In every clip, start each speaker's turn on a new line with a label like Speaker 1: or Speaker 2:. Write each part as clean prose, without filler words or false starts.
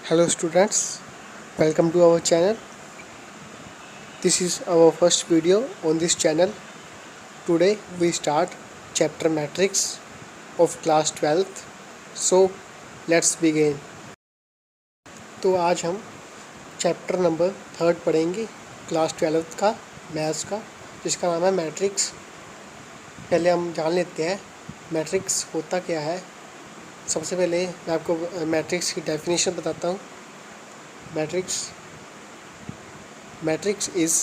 Speaker 1: Hello students, welcome to our channel. This is our first video on this channel. Today we start chapter matrix of class 12th. So let's begin. तो आज हम chapter number 3 पढ़ेंगे class 12th का maths का, जिसका नाम है matrix. पहले हम जान लेते हैं मैट्रिक्स होता क्या है। सबसे पहले मैं आपको मैट्रिक्स की डेफिनेशन बताता हूँ। Matrix is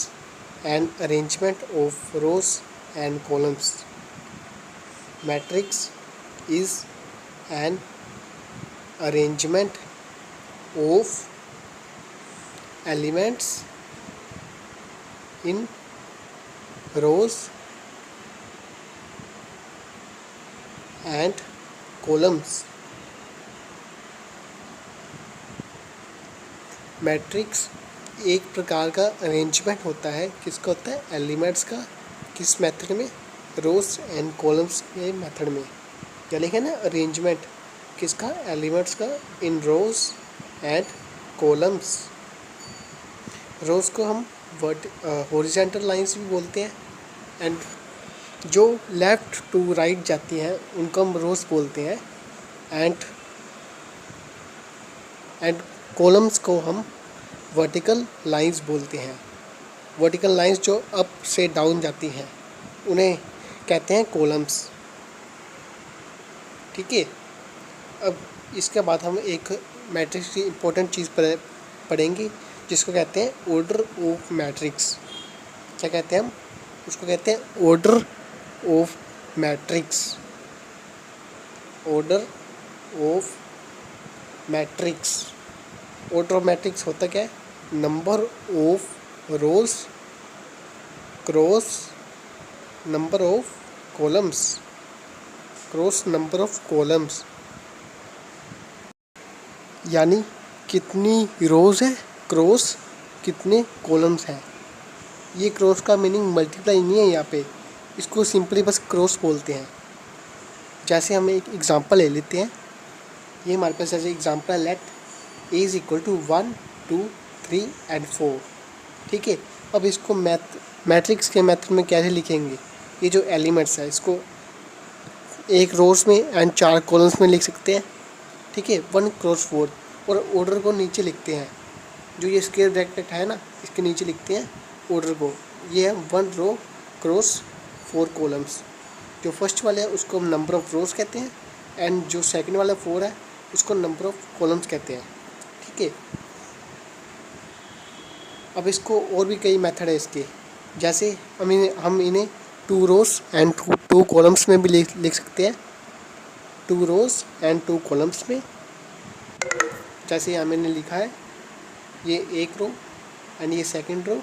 Speaker 1: an arrangement of rows and columns. Matrix is an arrangement of elements in rows and columns. Matrix एक प्रकार का अरेंजमेंट होता है। किसका होता है? एलिमेंट्स का। किस मेथड में? रोज एंड कॉलम्स के मेथड में। क्या लिखा है ना? अरेंजमेंट किसका? एलिमेंट्स का इन रोज एंड कॉलम्स। रोज को हम हॉरिजॉन्टल लाइंस भी बोलते हैं, एंड जो लेफ़्ट टू राइट जाती हैं उनको हम रोज बोलते हैं, एंड कॉलम्स को हम वर्टिकल लाइंस बोलते हैं। वर्टिकल लाइंस जो अप से डाउन जाती हैं उन्हें कहते हैं कॉलम्स। ठीक है। अब इसके बाद हम एक मैट्रिक्स की इम्पोर्टेंट चीज़ पढ़ेंगे जिसको कहते हैं ऑर्डर ऑफ मैट्रिक्स। क्या कहते हैं हम? उसको कहते हैं order of matrix. Order of matrix. Order of matrix होता क्या है? Number of rose cross number of columns, cross number of columns. यानी कितनी रोज है क्रॉस कितने कॉलम्स हैं। ये क्रॉस का मीनिंग मल्टीप्लाई नहीं है यहाँ पे, इसको सिंपली बस क्रॉस बोलते हैं। जैसे हम एक एग्जांपल ले लेते हैं। ये हमारे पास जैसे एग्जांपल है, let a is equal to 1, 2, 3 and 4। ठीक है। अब इसको मैट्रिक्स के मेथड में कैसे लिखेंगे? ये जो एलिमेंट्स है इसको एक रोज में एंड 4 कॉलम्स में लिख सकते हैं। ठीक है, 1 क्रॉस 4। और ऑर्डर को नीचे लिखते हैं। जो ये स्क्वायर ब्रैकेट है ना, इसके नीचे लिखते हैं ऑर्डर को। ये है 1 रो क्रॉस 4 कॉलम्स। जो फर्स्ट वाले है उसको हम नंबर ऑफ रोज कहते हैं, एंड जो सेकंड वाला 4 है उसको नंबर ऑफ कॉलम्स कहते हैं। ठीक है। अब इसको और भी कई मेथड है इसके। जैसे हम इन्हें 2 रोज एंड 2 कॉलम्स में भी लिख सकते हैं। 2 रोज एंड 2 कॉलम्स में। जैसे यहाँ मैंने लिखा है, ये एक रो एंड ये सेकंड रो,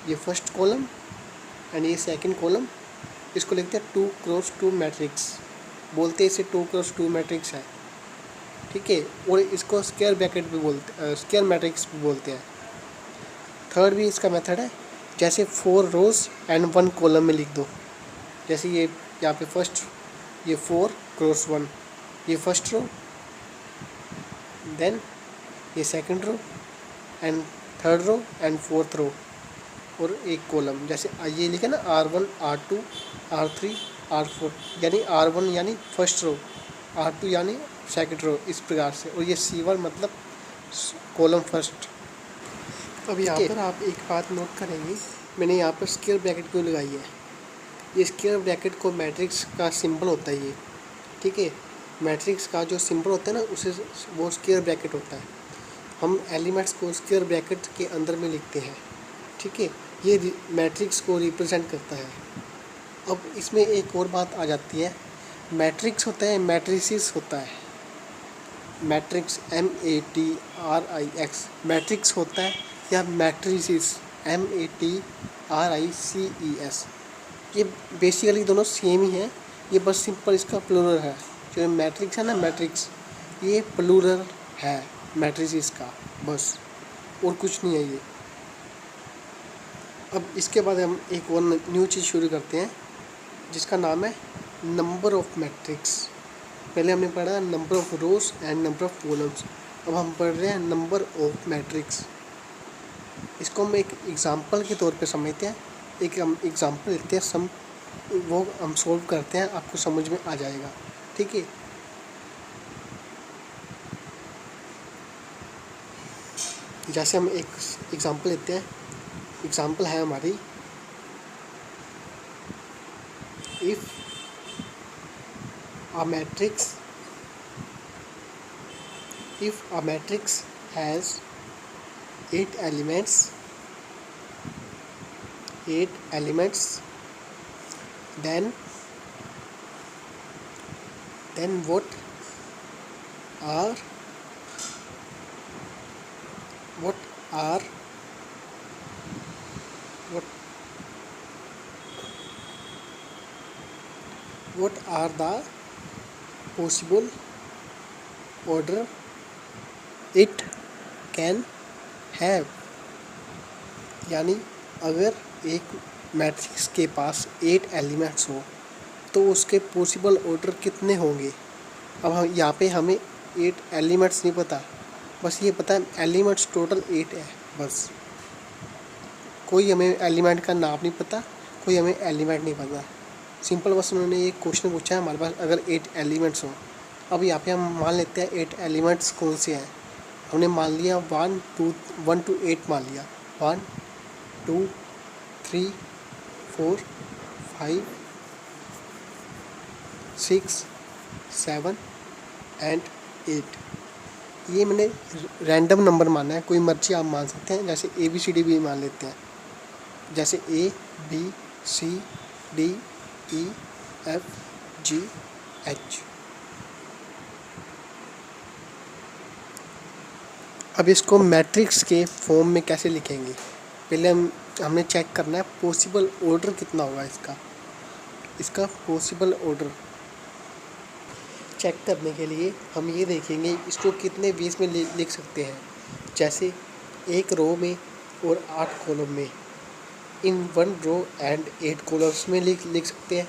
Speaker 1: ये फर्स्ट कॉलम एंड ये सेकंड कॉलम। इसको लिखते हैं 2 क्रॉस 2 मैट्रिक्स। बोलते हैं इसे 2 क्रॉस 2 मैट्रिक्स है। ठीक है। और इसको स्क्वायर ब्रैकेट भी बोलते, स्क्वायर मैट्रिक्स भी बोलते हैं। थर्ड भी इसका मेथड है। जैसे 4 रोज एंड 1 कॉलम में लिख दो। जैसे ये यहाँ पे फर्स्ट, ये 4 क्रॉस 1, ये फर्स्ट रो, देन ये second row and third row and fourth row, और एक कॉलम। जैसे ये लिखे ना R1, R2, R3, R4। यानी R1 यानी फर्स्ट रो, R2 यानी सेकंड रो, इस प्रकार से। और ये C1 मतलब कॉलम फर्स्ट। अब यहाँ पर आप एक बात नोट करेंगे, मैंने यहाँ पर स्क्वायर ब्रैकेट क्यों लगाई है। ये स्क्वायर ब्रैकेट को मैट्रिक्स का सिंबल होता है ये। ठीक है। मैट्रिक्स का जो सिंबल होता है ना, उसे वो स्क्वायर ब्रैकेट होता है। हम एलिमेंट्स को स्क्वायर ब्रैकेट के अंदर में लिखते हैं। ठीक है। ये मैट्रिक्स को रिप्रेजेंट करता है। अब इसमें एक और बात आ जाती है। मैट्रिक्स होता है, मैट्रिसेस होता है। मैट्रिक्स MATRIX मैट्रिक्स होता है, या मैट्रिसेस MATRICES। ये बेसिकली दोनों सेम ही हैं। ये बस सिंपल इसका प्लूरल है। जो मैट्रिक्स है ना, मैट्रिक्स, ये प्लूरल है मैट्रिसेस का, बस, और कुछ नहीं है ये। अब इसके बाद हम एक और न्यू चीज़ शुरू करते हैं जिसका नाम है नंबर ऑफ मैट्रिक्स। पहले हमने पढ़ा number of rose and number of columns. अब हम पढ़ रहे हैं नंबर ऑफ मैट्रिक्स। इसको हम एक एग्ज़ाम्पल के तौर पे समझते हैं। एक हम एग्ज़ाम्पल लेते हैं, वो हम सॉल्व करते हैं, आपको समझ में आ जाएगा। ठीक है, जैसे हम एक एग्ज़ाम्पल लेते हैं। एग्ज़ाम्पल है हमारी, if a matrix has 8 elements, then what are what are what what are the possible order it can have। यानी अगर एक मैट्रिक्स के पास 8 एलिमेंट्स हो तो उसके पॉसिबल ऑर्डर कितने होंगे। अब हम यहाँ पे हमें 8 एलिमेंट्स नहीं पता, बस ये पता है एलिमेंट्स टोटल 8 है। बस कोई हमें एलिमेंट का नाम नहीं पता, कोई हमें एलिमेंट नहीं पता। सिंपल बस उन्होंने ये क्वेश्चन पूछा है हमारे पास अगर 8 एलिमेंट्स हो। अब यहाँ पे हम मान लेते हैं 8 एलिमेंट्स कौन से हैं। हमने मान लिया 1 to 8 मान लिया, 1 2 3 4 5 6 7 एंड 8। ये मैंने रैंडम नंबर माना है, कोई मर्जी आप मान सकते हैं। जैसे ABCD भी मान लेते हैं, जैसे ABCDEFGH। अब इसको मैट्रिक्स के फॉर्म में कैसे लिखेंगे, पहले हमने चेक करना है पॉसिबल ऑर्डर कितना होगा इसका पॉसिबल ऑर्डर चेक करने के लिए हम ये देखेंगे इसको कितने वेज में लिख सकते हैं। जैसे एक रो में और 8 कॉलम में, इन 1 रो एंड 8 कॉलम्स में लिख सकते हैं।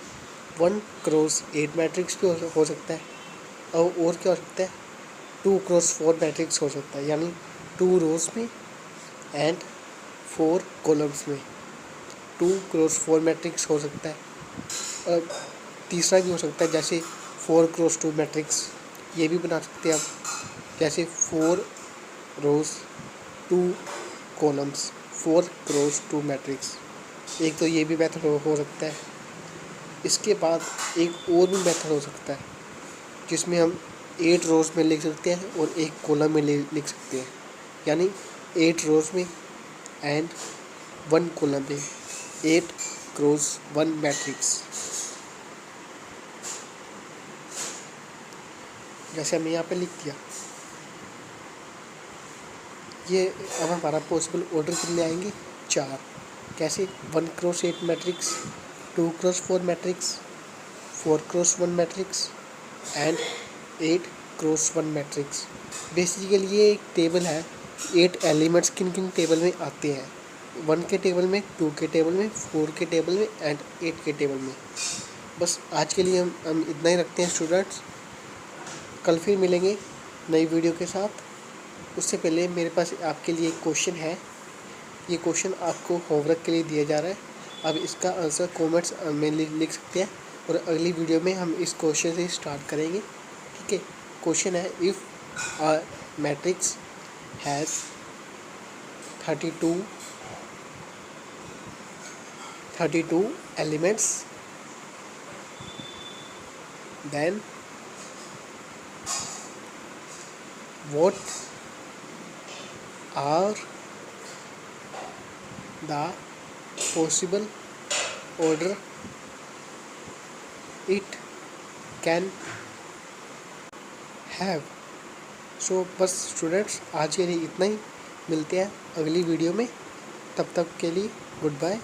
Speaker 1: 1 क्रॉस 8 मैट्रिक्स भी हो सकता है। और क्या हो सकता है, 2 क्रॉस 4 मैट्रिक्स हो सकता है, यानी 2 रोज में एंड 4 कॉलम्स में 2 क्रॉस 4 मैट्रिक्स हो सकता है। और तीसरा भी हो सकता है, जैसे 4 क्रॉस 2 मैट्रिक्स, ये भी बना सकते हैं आप। जैसे 4 रोज 2 कॉलम्स 4 क्रॉस 2 मैट्रिक्स, एक तो ये भी मेथड हो सकता है। इसके बाद एक और भी मेथड हो सकता है जिसमें हम 8 रोज में लिख सकते हैं और एक कॉलम में लिख सकते हैं, यानी 8 रोज में एंड 1 कॉलम में 8 क्रॉस 1 मैट्रिक्स। जैसे हमने यहाँ पे लिख दिया। ये अब हमारा पॉसिबल ऑर्डर कितने आएंगे, 4। कैसे, 1 cross 8 matrix, 2 cross 4 matrix, 4 cross 1 matrix and 8 cross 1 matrix. Basically ये एक टेबल है, 8 एलिमेंट्स किन किन टेबल में आते हैं, 1 के टेबल में, 2 के टेबल में, 4 के टेबल में एंड 8 के टेबल में। बस आज के लिए हम इतना ही रखते हैं स्टूडेंट्स। कल फिर मिलेंगे नई वीडियो के साथ। उससे पहले मेरे पास आपके लिए एक क्वेश्चन है। ये क्वेश्चन आपको होमवर्क के लिए दिया जा रहा है। अब इसका आंसर कमेंट्स में लिख सकते हैं और अगली वीडियो में हम इस क्वेश्चन से स्टार्ट करेंगे। ठीक है, क्वेश्चन है, if a matrix has 32 elements, then what are the possible order it can have। सो बस स्टूडेंट्स आज के लिए इतना ही, मिलते हैं अगली वीडियो में। तब तक के लिए गुड बाय।